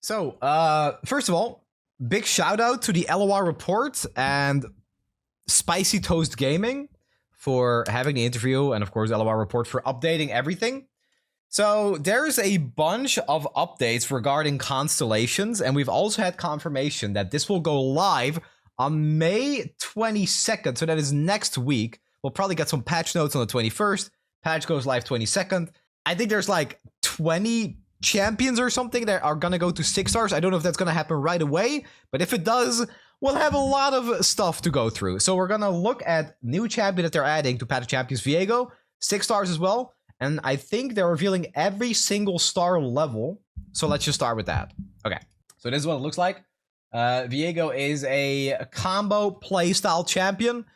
So, first of all, big shout out to the LOR report and Spicy Toast Gaming for having the interview, and of course LOR report for updating everything. So there's a bunch of updates regarding Constellations, and we've also had confirmation that this will go live on May 22nd, so that is next week. We'll probably get some patch notes on the 21st. Patch goes live 22nd. I think there's like 20 champions or something that are gonna go to 6 stars. I don't know if that's gonna happen right away, but if it does, we'll have a lot of stuff to go through. So we're gonna look at new champion that they're adding to Patch of Champions Viego, 6 stars as well. And I think they're revealing every single star level. So let's just start with that. Okay, so this is what it looks like. Viego is a combo playstyle champion.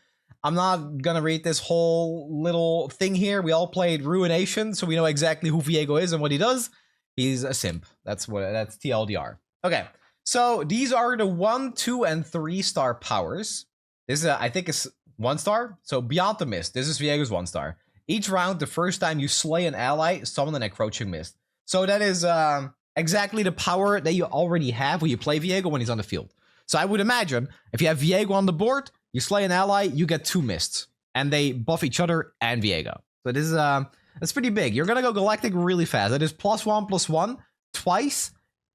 I'm not gonna read this whole little thing here. We all played Ruination, so we know exactly who Viego is and what he does. He's a simp. That's TLDR. Okay, so these are the 1, 2, and 3 star powers. This is I think is 1 star. So Beyond the Mist. This is Viego's 1 star. Each round, the first time you slay an ally, summon an encroaching mist. So that is exactly the power that you already have when you play Viego when he's on the field. So I would imagine if you have Viego on the board, you slay an ally, you get 2 mists, and they buff each other and Viego. So this is that's pretty big. You're gonna go galactic really fast. That is +1/+1 twice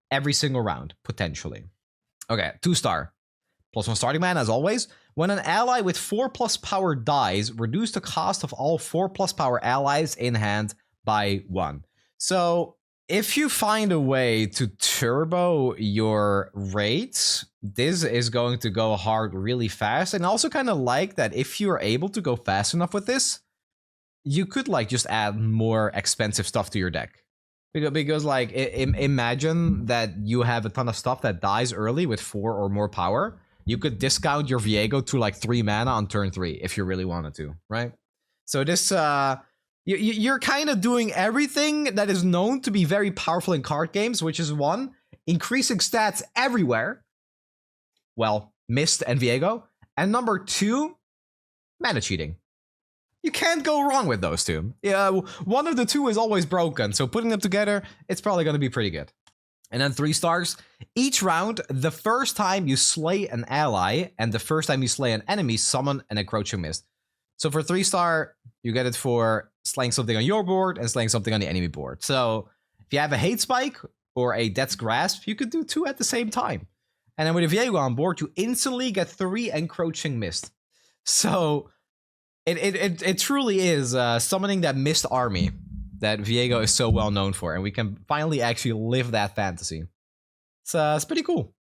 every single round potentially. Okay, 2 star. +1 starting mana as always. When an ally with 4+ power dies, reduce the cost of all 4+ power allies in hand by 1. So if you find a way to turbo your rates, this is going to go hard really fast. And I also kind of like that if you're able to go fast enough with this, you could like just add more expensive stuff to your deck. Because like imagine that you have a ton of stuff that dies early with 4 or more power. You could discount your Viego to like 3 mana on turn 3 if you really wanted to, right? So this, you're kind of doing everything that is known to be very powerful in card games, which is 1, increasing stats everywhere. Well, Mist and Viego. And number 2, mana cheating. You can't go wrong with those two. Yeah, one of the two is always broken, so putting them together, it's probably going to be pretty good. And then 3 stars. Each round, the first time you slay an ally and the first time you slay an enemy, summon an encroaching mist. So for 3 star, you get it for slaying something on your board and slaying something on the enemy board. So if you have a hate spike or a death's grasp, you could do 2 at the same time. And then with a Viego on board, you instantly get 3 encroaching mist. So it truly is summoning that mist army that Viego is so well known for, and we can finally actually live that fantasy. It's pretty cool.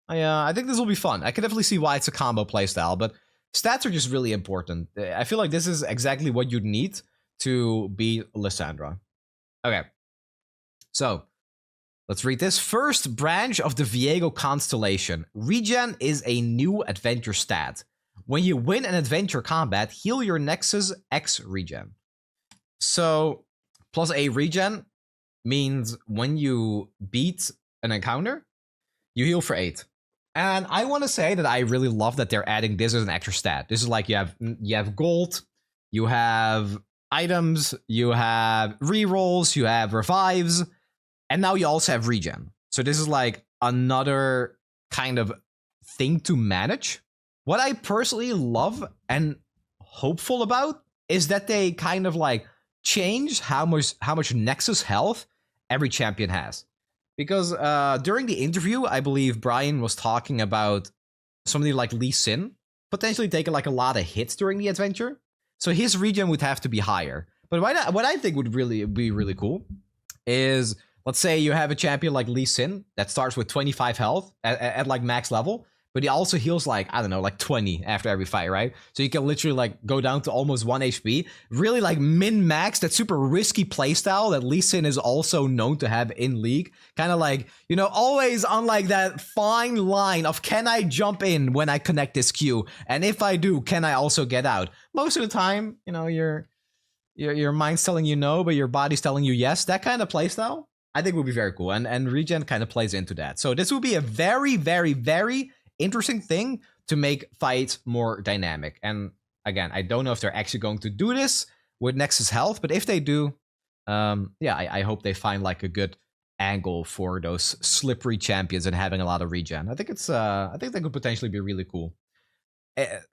I think this will be fun. I can definitely see why it's a combo playstyle, but stats are just really important. I feel like this is exactly what you'd need to beat Lissandra. Okay, so let's read this. First branch of the Viego Constellation. Regen is a new adventure stat. When you win an adventure combat, heal your Nexus X regen. So +A regen means when you beat an encounter, you heal for 8. And I want to say that I really love that they're adding this as an extra stat. This is like you have gold, you have items, you have rerolls, you have revives, and now you also have regen. So this is like another kind of thing to manage. What I personally love and hopeful about is that they kind of like change how much Nexus health every champion has. Because during the interview, I believe Brian was talking about somebody like Lee Sin potentially taking like a lot of hits during the adventure. So his regen would have to be higher. But what I think would really be really cool is, let's say you have a champion like Lee Sin that starts with 25 health at like max level, but he also heals like, I don't know, like 20 after every fight, right? So you can literally like go down to almost 1 HP. Really like min-max that super risky playstyle that Lee Sin is also known to have in League. Kind of like, you know, always on like that fine line of, can I jump in when I connect this Q? And if I do, can I also get out? Most of the time, you know, your mind's telling you no, but your body's telling you yes. That kind of playstyle, I think would be very cool. And regen kind of plays into that. So this would be a very, very, very interesting thing to make fights more dynamic. And again, I don't know if they're actually going to do this with Nexus health, but if they do, yeah, I hope they find like a good angle for those slippery champions and having a lot of regen. I think it's I think that could potentially be really cool.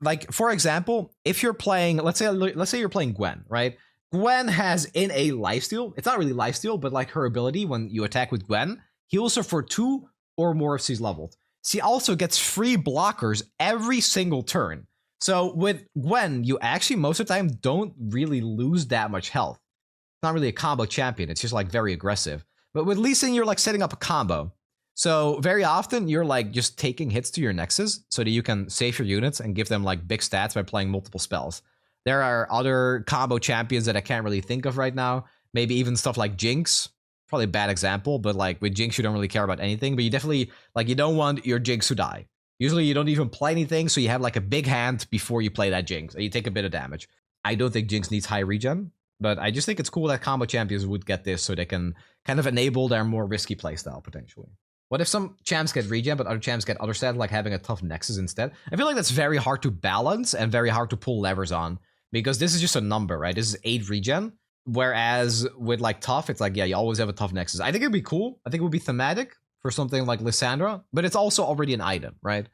Like for example, if you're playing, let's say you're playing Gwen, right? Gwen has in a lifesteal. It's not really lifesteal, but like her ability when you attack with Gwen heals her for 2 or more if she's leveled. She also gets free blockers every single turn. So with Gwen, you actually most of the time don't really lose that much health. It's not really a combo champion. It's just like very aggressive. But with Lee Sin, you're like setting up a combo. So very often you're like just taking hits to your nexus so that you can save your units and give them like big stats by playing multiple spells. There are other combo champions that I can't really think of right now. Maybe even stuff like Jinx. Probably a bad example, but like with Jinx you don't really care about anything. But you definitely like you don't want your Jinx to die. Usually you don't even play anything, so you have like a big hand before you play that Jinx, and you take a bit of damage. I don't think Jinx needs high regen, but I just think it's cool that combo champions would get this so they can kind of enable their more risky playstyle potentially. What if some champs get regen, but other champs get other stats, like having a tough nexus instead? I feel like that's very hard to balance and very hard to pull levers on, because this is just a number, right? This is 8 regen, whereas with like tough, it's like, yeah, you always have a tough nexus. I think it'd be cool. I think it would be thematic for something like Lissandra, but it's also already an item, right?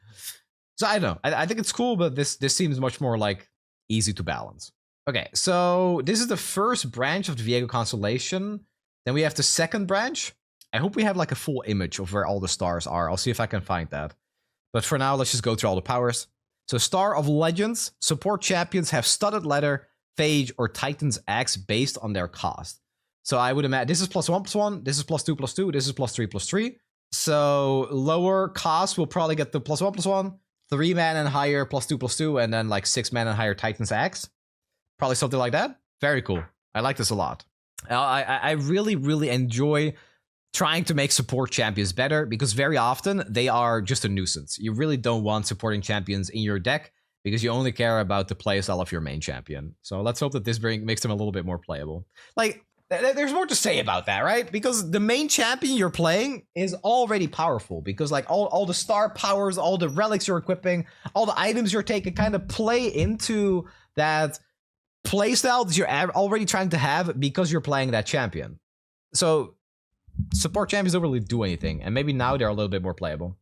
So I don't know. I think it's cool, but this seems much more like easy to balance. Okay, so this is the first branch of the Viego Constellation. Then we have the second branch. I hope we have like a full image of where all the stars are. I'll see if I can find that. But for now, let's just go through all the powers. So Star of Legends, support champions have Studded Leather, Phage, or Titan's Axe based on their cost. So I would imagine this is +1/+1, this is +2/+2, this is +3/+3. So lower cost will probably get the +1/+1, 3 mana and higher +2/+2, and then like 6 mana and higher Titan's Axe. Probably something like that. Very cool. I like this a lot. I really, really enjoy trying to make support champions better, because very often they are just a nuisance. You really don't want supporting champions in your deck because you only care about the playstyle of your main champion. So let's hope that this makes them a little bit more playable. Like, there's more to say about that, right? Because the main champion you're playing is already powerful, because like all the star powers, all the relics you're equipping, all the items you're taking kind of play into that playstyle that you're already trying to have because you're playing that champion. So support champions don't really do anything, and maybe now they're a little bit more playable.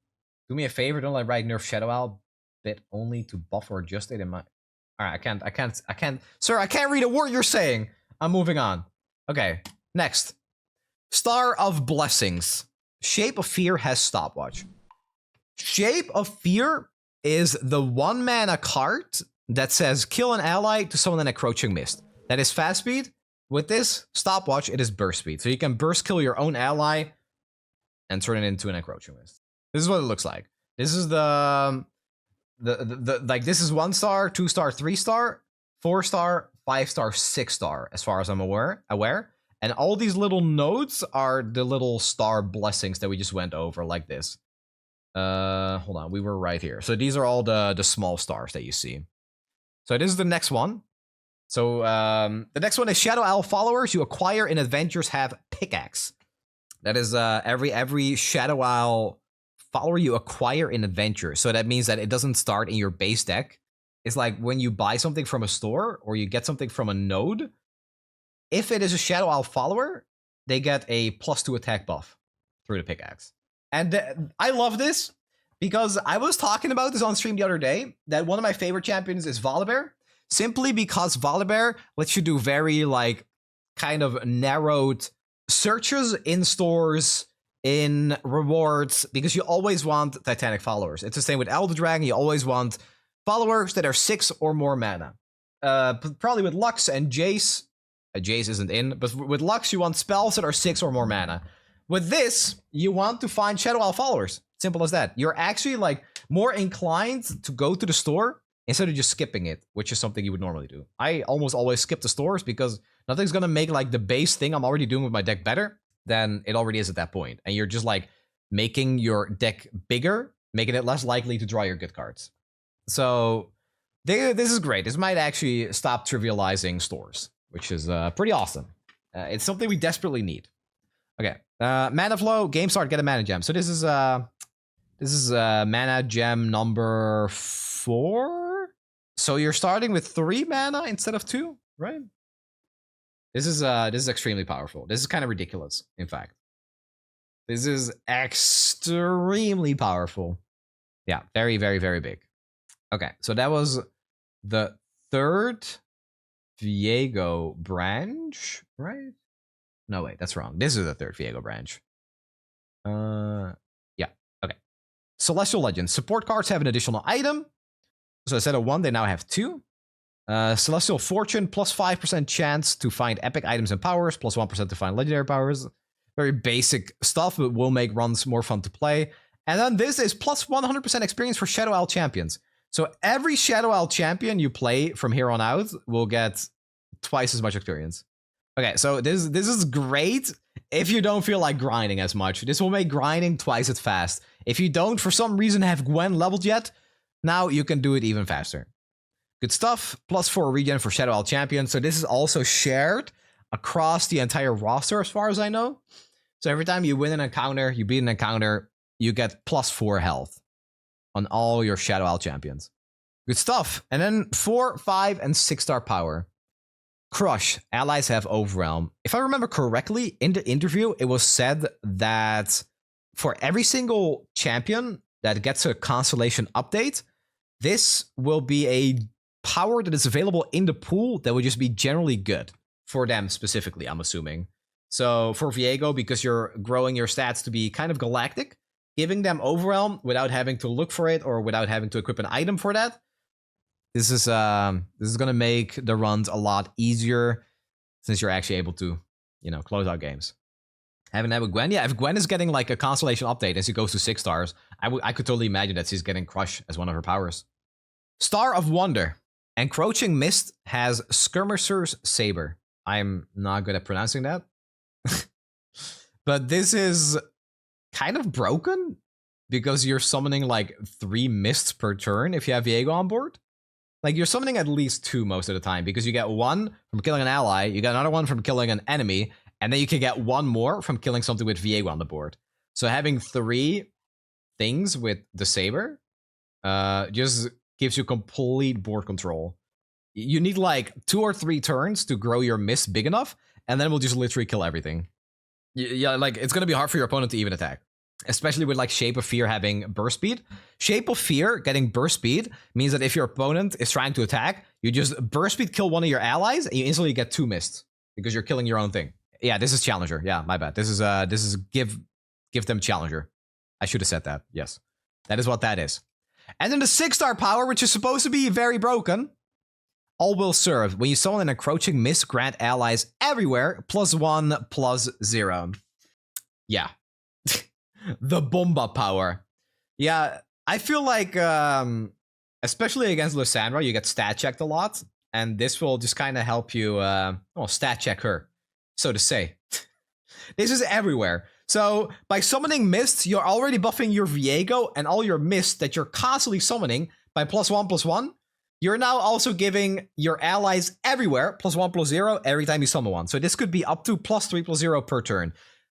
Do me a favor, don't let Right nerf Shadow Owl bit only to buff or adjust it in my... Alright, I can't... Sir, I can't read a word you're saying! I'm moving on. Okay, next. Star of Blessings. Shape of Fear has stopwatch. Shape of Fear is the 1 mana card that says kill an ally to summon an encroaching mist. That is fast speed. With this stopwatch, it is burst speed. So you can burst kill your own ally and turn it into an encroaching mist. This is what it looks like. This is the like, this is 1 star, 2 star, 3 star, 4 star, 5 star, 6 star, as far as I'm aware. And all these little nodes are the little star blessings that we just went over, like this. Hold on, we were right here. So these are all the small stars that you see. So this is the next one. So the next one is Shadow Owl followers you acquire in adventures have pickaxe. That is every Shadow Owl follower you acquire in adventure. So that means that it doesn't start in your base deck. It's like when you buy something from a store or you get something from a node, if it is a Shadow Owl follower, they get a +2 attack buff through the pickaxe. And I love this because I was talking about this on stream the other day, that one of my favorite champions is Volibear. Simply because Volibear lets you do very, like, kind of narrowed searches in stores, in rewards, because you always want Titanic followers. It's the same with Elder Dragon. You always want followers that are 6 or more mana. Probably with Lux and Jace. Jace isn't in, but with Lux, you want spells that are 6 or more mana. With this, you want to find Shadow Owl followers. Simple as that. You're actually, like, more inclined to go to the store instead of just skipping it, which is something you would normally do. I almost always skip the stores because nothing's gonna make like the base thing I'm already doing with my deck better than it already is at that point. And you're just like making your deck bigger, making it less likely to draw your good cards. So this is great. This might actually stop trivializing stores, which is pretty awesome. It's something we desperately need. Okay, mana flow, game start, get a mana gem. So this is mana gem number 4. So you're starting with 3 mana instead of 2, right? This is extremely powerful. This is kind of ridiculous, in fact. This is extremely powerful. Yeah, very, very, very big. Okay, so that was the third Viego branch, right? No, wait, that's wrong. This is the third Viego branch. Yeah, okay. Celestial Legends. Support cards have an additional item. So instead of 1, they now have 2. Celestial Fortune, plus 5% chance to find epic items and powers, plus 1% to find legendary powers. Very basic stuff, but will make runs more fun to play. And then this is plus 100% experience for Shadow Owl champions. So every Shadow Owl champion you play from here on out will get twice as much experience. Okay, so this is great if you don't feel like grinding as much. This will make grinding twice as fast. If you don't, for some reason, have Gwen leveled yet, now you can do it even faster. Good stuff. Plus 4 regen for Shadow Owl champions. So this is also shared across the entire roster as far as I know. So every time you win an encounter, you beat an encounter, you get plus 4 health on all your Shadow Owl champions. Good stuff. And then 4, 5, and 6-star power. Crush. Allies have Overwhelm. If I remember correctly, in the interview, it was said that for every single champion that gets a Constellation update, this will be a power that is available in the pool that would just be generally good for them specifically, I'm assuming. So for Viego, because you're growing your stats to be kind of galactic, giving them Overwhelm without having to look for it or without having to equip an item for that, this is gonna make the runs a lot easier since you're actually able to, close out games. Having that with Gwen, yeah, if Gwen is getting like a Constellation update as she goes to 6 stars, I could totally imagine that she's getting Crush as one of her powers. Star of Wonder. Encroaching Mist has Skirmisher's Saber. I'm not good at pronouncing that. But this is kind of broken because you're summoning like 3 mists per turn if you have Viego on board. Like, you're summoning at least 2 most of the time because you get 1 from killing an ally, you get another 1 from killing an enemy, and then you can get 1 more from killing something with Viego on the board. So having 3 things with the Saber just gives you complete board control. You need like 2 or 3 turns to grow your mist big enough, and then we'll just literally kill everything. Yeah, like, it's going to be hard for your opponent to even attack. Especially with like Shape of Fear having burst speed. Shape of Fear getting burst speed means that if your opponent is trying to attack, you just burst speed kill one of your allies and you instantly get 2 mists because you're killing your own thing. Yeah, this is Challenger. Yeah, my bad. This is give them Challenger. I should have said that. Yes. That is what that is. And then the 6-star power, which is supposed to be very broken. All will serve. When you summon an encroaching mist, grant allies everywhere +1, +0. Yeah. The Bomba power. Yeah, I feel like, especially against Lysandra, you get stat checked a lot, and this will just kind of help you, stat check her, so to say. This is everywhere. So by summoning mists, you're already buffing your Viego and all your mists that you're constantly summoning by +1, +1. You're now also giving your allies everywhere +1, +0 every time you summon one. So this could be up to +3, +0 per turn.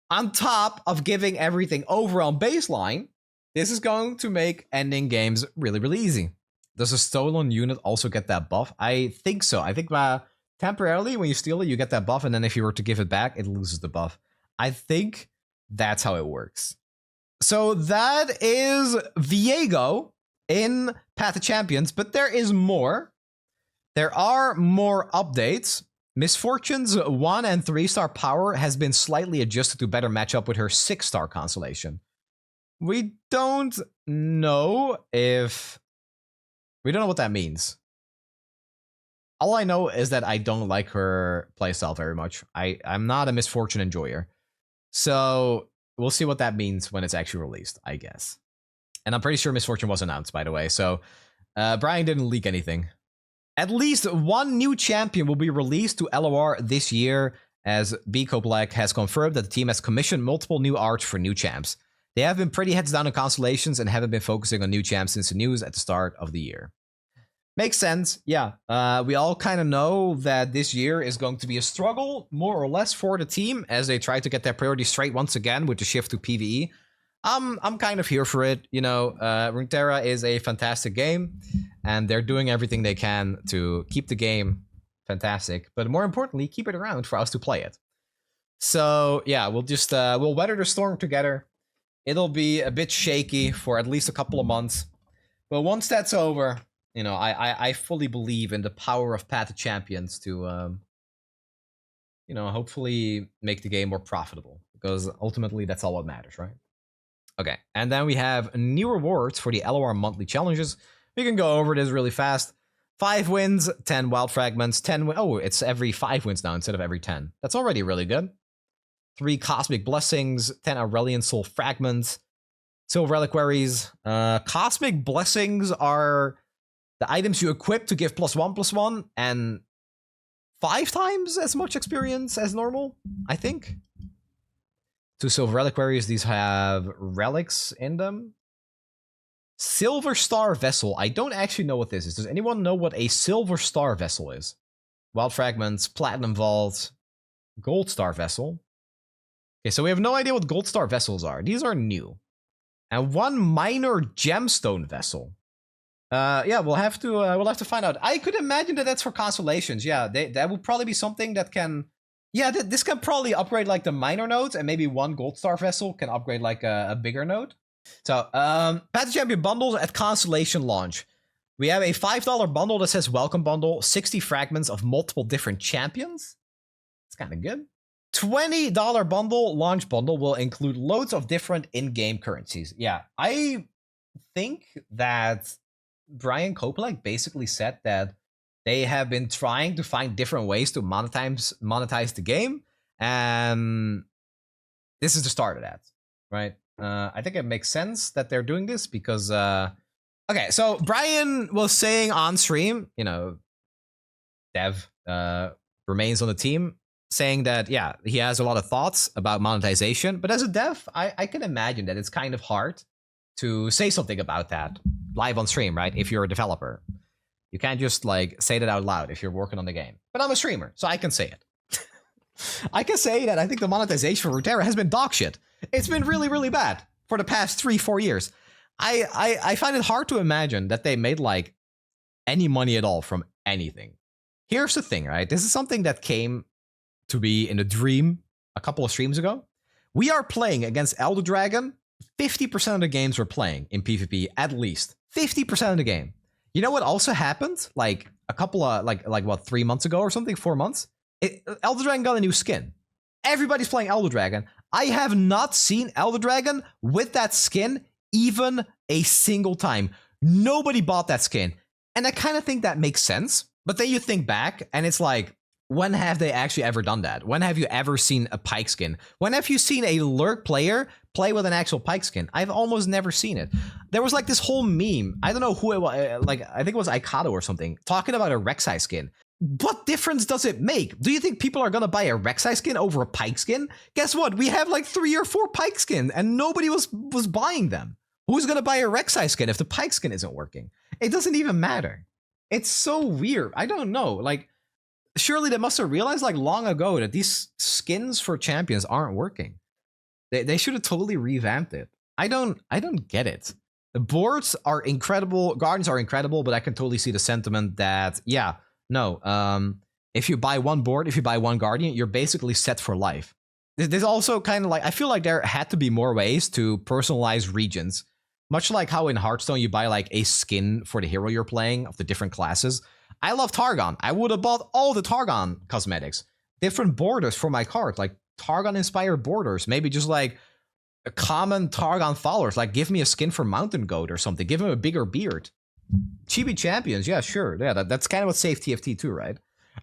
On top of giving everything Overwhelm baseline, this is going to make ending games really, really easy. Does a stolen unit also get that buff? I think so. I think temporarily when you steal it, you get that buff, and then if you were to give it back, it loses the buff. I think that's how it works. So that is Viego in Path of Champions, but there is more. There are more updates. Misfortune's 1 and 3-star power has been slightly adjusted to better match up with her 6-star constellation. We don't know what that means. All I know is that I don't like her playstyle very much. I'm not a Misfortune enjoyer. So we'll see what that means when it's actually released, I guess. And I'm pretty sure Misfortune was announced, by the way. So Brian didn't leak anything. At least 1 new champion will be released to LOR this year, as Viego PoC has confirmed that the team has commissioned multiple new art for new champs. They have been pretty heads down on Constellations and haven't been focusing on new champs since the news at the start of the year. Makes sense, yeah. We all kind of know that this year is going to be a struggle, more or less, for the team as they try to get their priorities straight once again with the shift to PvE. I'm kind of here for it. Runeterra is a fantastic game, and they're doing everything they can to keep the game fantastic, but more importantly, keep it around for us to play it. So yeah, we'll just we'll weather the storm together. It'll be a bit shaky for at least a couple of months, but once that's over, you know, I fully believe in the power of Path of Champions to you know, hopefully make the game more profitable, because ultimately that's all that matters, right? Okay, and then we have new rewards for the LOR monthly challenges. We can go over this really fast. 5 wins, 10 wild fragments, 10 oh, it's every 5 wins now instead of every 10. That's already really good. 3 cosmic blessings, 10 Aurelian soul fragments, silver reliquaries. Cosmic blessings are the items you equip to give +1/+1 and 5 times as much experience as normal, I think. 2 silver reliquaries, these have relics in them. Silver Star Vessel, I don't actually know what this is. Does anyone know what a Silver Star Vessel is? Wild Fragments, Platinum Vault, Gold Star Vessel. Okay, so we have no idea what Gold Star Vessels are. These are new. And 1 Minor Gemstone Vessel. Yeah, we'll have to find out. I could imagine that that's for Constellations. Yeah, that would probably be something that can... Yeah, this can probably upgrade like the minor nodes, and maybe 1 Gold Star Vessel can upgrade like a bigger node. So, Path of Champion bundles at Constellation launch. We have a $5 bundle that says Welcome Bundle, 60 fragments of multiple different champions. It's kind of good. $20 bundle, launch bundle, will include loads of different in-game currencies. Yeah, I think that Brian Kopelek basically said that they have been trying to find different ways to monetize the game, and this is the start of that, right? I think it makes sense that they're doing this because, okay, so Brian was saying on stream, you know, Dev remains on the team, saying that, yeah, he has a lot of thoughts about monetization, but as a dev, I can imagine that it's kind of hard to say something about that live on stream, right? If you're a developer. You can't just like say that out loud if you're working on the game. But I'm a streamer, so I can say it. I can say that I think the monetization for Runeterra has been dog shit. It's been really, really bad for the past 3-4 years. I find it hard to imagine that they made like any money at all from anything. Here's the thing, right? This is something that came to be in a dream a couple of streams ago. We are playing against Elder Dragon. 50% of the games we're playing in PvP, at least 50% of the game. You know what also happened? Like a couple of like what, 3 months ago or something, 4 months? Elder Dragon got a new skin. Everybody's playing Elder Dragon. I have not seen Elder Dragon with that skin even a single time. Nobody bought that skin. And I kind of think that makes sense. But then you think back and it's like, when have they actually ever done that? When have you ever seen a Pyke skin? When have you seen a Lurk player play with an actual Pyke skin? I've almost never seen it. There was like this whole meme. I don't know who it was. Like, I think it was Aikado or something, talking about a Rek'Sai skin. What difference does it make? Do you think people are going to buy a Rek'Sai skin over a Pyke skin? Guess what? We have like 3 or 4 Pyke skins and nobody was buying them. Who's going to buy a Rek'Sai skin if the Pyke skin isn't working? It doesn't even matter. It's so weird. I don't know. Like, surely they must have realized like long ago that these skins for champions aren't working. They should have totally revamped it. I don't get it. The boards are incredible, guardians are incredible, but I can totally see the sentiment that, yeah, no, if you buy 1 board, if you buy 1 guardian, you're basically set for life. There's also kind of like, I feel like there had to be more ways to personalize regions. Much like how in Hearthstone you buy like a skin for the hero you're playing of the different classes. I love Targon. I would have bought all the Targon cosmetics. Different borders for my card, like Targon-inspired borders. Maybe just like a common Targon followers. Like give me a skin for Mountain Goat or something. Give him a bigger beard. Chibi champions, yeah, sure. Yeah, that's kind of what saved TFT too, right?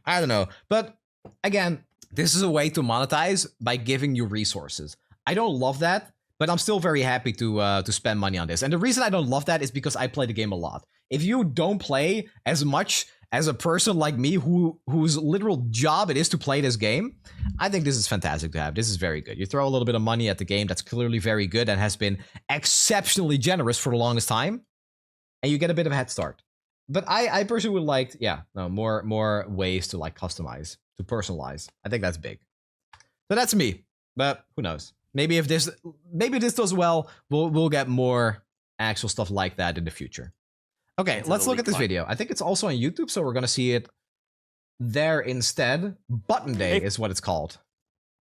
I don't know. But again, this is a way to monetize by giving you resources. I don't love that, but I'm still very happy to spend money on this. And the reason I don't love that is because I play the game a lot. If you don't play as much as a person like me whose literal job it is to play this game, I think this is fantastic to have. This is very good. You throw a little bit of money at the game that's clearly very good and has been exceptionally generous for the longest time, and you get a bit of a head start. But I personally would like, yeah, no, more ways to like customize, to personalize. I think that's big. So that's me. But who knows? Maybe if this does well, we'll get more actual stuff like that in the future. Okay, let's look at this video. I think it's also on YouTube, so we're gonna see it there instead. Button Day is what it's called.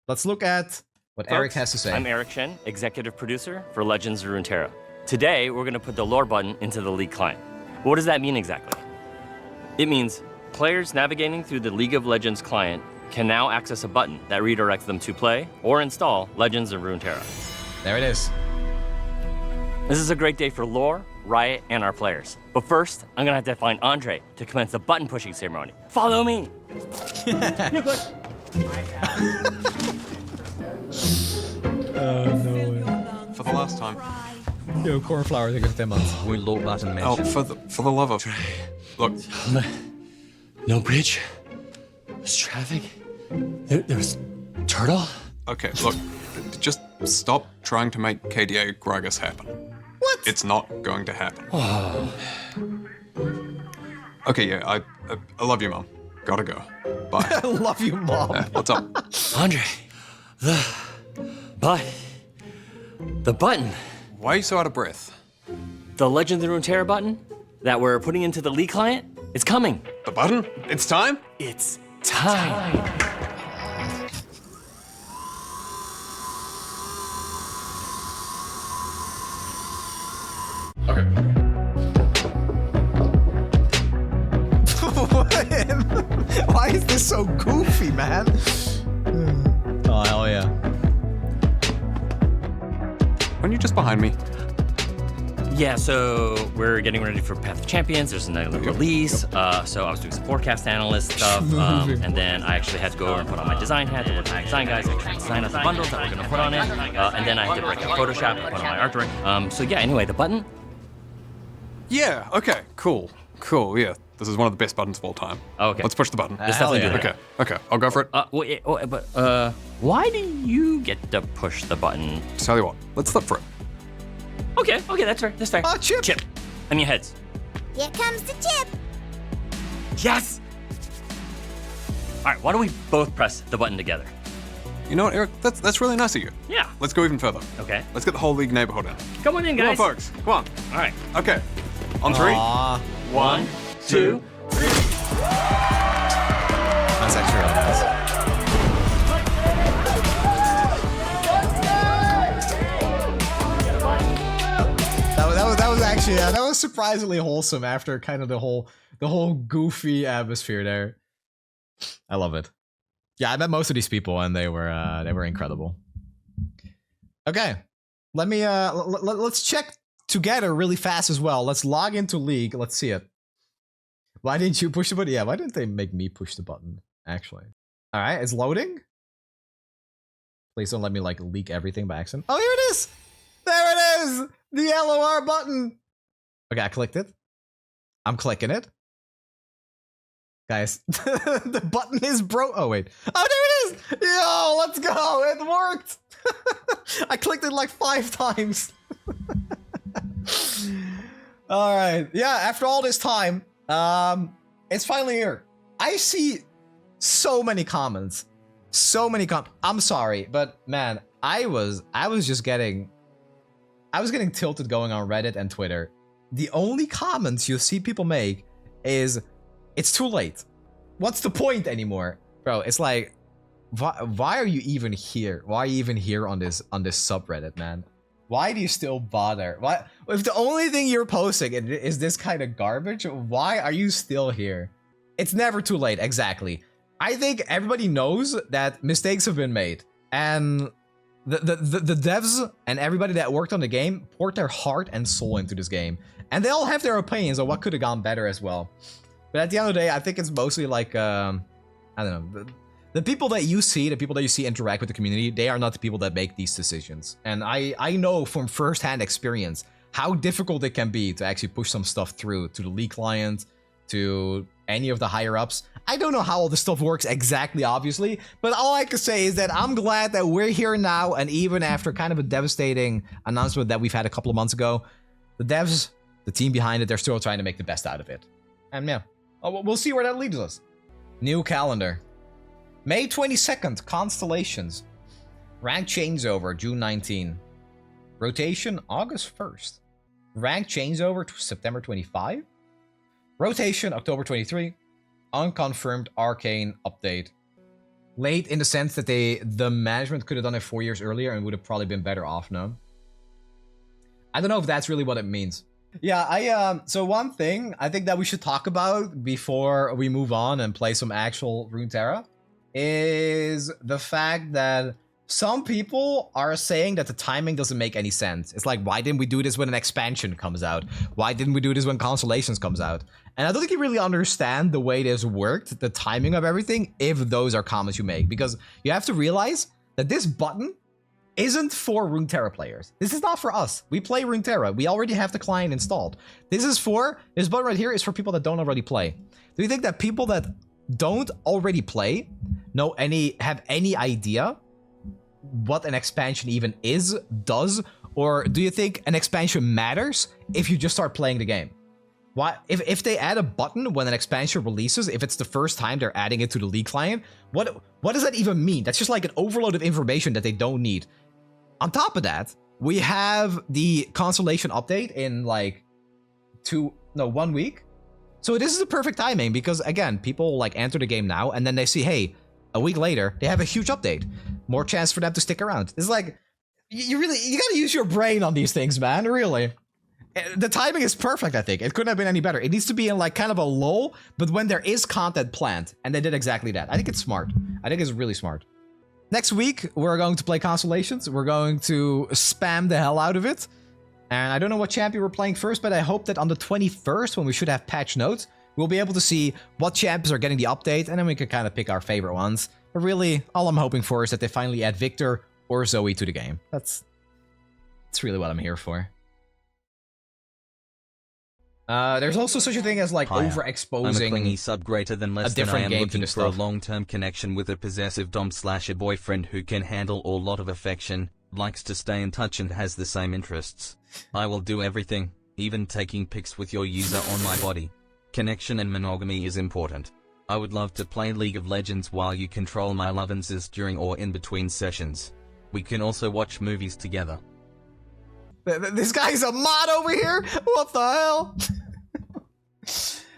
let's look at what Folks, Eric has to say. I'm Eric Shen, executive producer for Legends of Runeterra. Today, we're going to put the lore button into the League client. What does that mean exactly? It means players navigating through the League of Legends client can now access a button that redirects them to play or install Legends of Runeterra. There it is. This is a great day for lore, Riot, and our players. But first, I'm going to have to find Andre to commence the button pushing ceremony. Follow me! No. For the last time. Yo, cornflower, think of 10 months. We load that and Oh, mention. for the love of... Look, No bridge. There's traffic. There's turtle. okay, look. Just stop trying to make KDA Gragas happen. What? It's not going to happen. Okay, yeah, I love you, Mom. Gotta go. Bye. I love you, Mom. What's up? Andre, the button. Why are you so out of breath? The Legends of Runeterra button that we're putting into the League client, it's coming. The button? It's time? It's time. Okay. Why is this so goofy, man? Oh, hell yeah. When you're just behind me. Yeah, so we're getting ready for Path of Champions. There's another release. So I was doing some forecast analyst stuff. And then I actually had to go over and put on my design hat to work with my design guys, actually design out the bundles that we're going to put on it. And then I had to break out Photoshop and put on my art direct. So yeah, anyway, the button. Yeah, okay, cool. Cool, yeah. This is one of the best buttons of all time. Oh, okay. Let's push the button. Let's Hell definitely do yeah. that. Okay, I'll go for it. But why do you get to push the button? Tell you what, let's flip for it. Okay, that's fair. That's fair. Oh, Chip. Chip. I mean heads. Here comes the chip. Yes. All right, why don't we both press the button together? You know what, Eric? That's really nice of you. Yeah. Let's go even further. Okay. Let's get the whole league neighborhood in. Come on in, Come on, guys. folks. Come on. All right. Okay. On three. Aw, 1, 2. that's actually really nice. That was actually that was surprisingly wholesome after kind of the whole goofy atmosphere there. I love it. Yeah, I met most of these people and they were incredible. Okay, let me let's check together really fast as well. Let's log into League. Let's see it. Why didn't you push the button? Yeah, why didn't they make me push the button? Actually, all right, it's loading. Please don't let me like leak everything by accident. Oh, here it is. There it is. The LOR button. Okay, I clicked it. I'm clicking it. Guys, the button is broke. Oh, wait. Oh, there it is. Yo, let's go. It worked. I clicked it like 5 times. All right. Yeah, after all this time, it's finally here. I see so many comments. So many I'm sorry, but man, I was getting tilted going on Reddit and Twitter. The only comments you see people make is, it's too late. What's the point anymore? Bro, it's like, why are you even here? Why are you even here on this subreddit, man? Why do you still bother? Why, if the only thing you're posting is this kind of garbage, why are you still here? It's never too late, exactly. I think everybody knows that mistakes have been made, and the devs and everybody that worked on the game poured their heart and soul into this game, and they all have their opinions on what could have gone better as well. But at the end of the day, I think it's mostly like I don't know, the people that you see, interact with the community, they are not the people that make these decisions. And I know from firsthand experience how difficult it can be to actually push some stuff through to the League client, to any of the higher ups. I don't know how all this stuff works exactly, obviously, but all I can say is that I'm glad that we're here now, and even after kind of a devastating announcement that we've had a couple of months ago, the devs, the team behind it, they're still trying to make the best out of it. And yeah, we'll see where that leads us. New calendar. May 22nd, Constellations. Rank changeover, June 19. Rotation, August 1st. Rank changeover, September 25. Rotation, October 23. Unconfirmed arcane update. Late in the sense that the management could have done it 4 years earlier and would have probably been better off, no? I don't know if that's really what it means. Yeah, so one thing I think that we should talk about before we move on and play some actual Runeterra is the fact that some people are saying that the timing doesn't make any sense. It's like, why didn't we do this when an expansion comes out? Why didn't we do this when Constellations comes out? And I don't think you really understand the way this worked, the timing of everything, if those are comments you make. Because you have to realize that this button isn't for Runeterra players. This is not for us. We play Runeterra. We already have the client installed. This button right here is for people that don't already play. Do you think that people that don't already play have any idea what an expansion even does? Or do you think an expansion matters if you just start playing the game? Why, if they add a button when an expansion releases, if it's the first time they're adding it to the League client, what does that even mean? That's just like an overload of information that they don't need. On top of that, we have the Constellation update in like 1 week. So this is the perfect timing because again, people like enter the game now and then they see, hey, a week later, they have a huge update. More chance for them to stick around. It's like, you gotta use your brain on these things, man, really. The timing is perfect, I think. It couldn't have been any better. It needs to be in like kind of a lull, but when there is content planned, and they did exactly that. I think it's smart. I think it's really smart. Next week, we're going to play Constellations. We're going to spam the hell out of it. And I don't know what champion we're playing first, but I hope that on the 21st, when we should have patch notes, we'll be able to see what champions are getting the update, and then we can kind of pick our favorite ones. But really, all I'm hoping for is that they finally add Victor or Zoe to the game. That's really what I'm here for. There's also such a thing as like overexposing. I'm a clingy sub greater than less than I am looking for a long-term connection with a possessive dom/a boyfriend who can handle a lot of affection, likes to stay in touch and has the same interests. I will do everything, even taking pics with your user on my body. Connection and monogamy is important. I would love to play League of Legends while you control my lovenses during or in between sessions. We can also watch movies together. This guy's a mod over here? What the hell?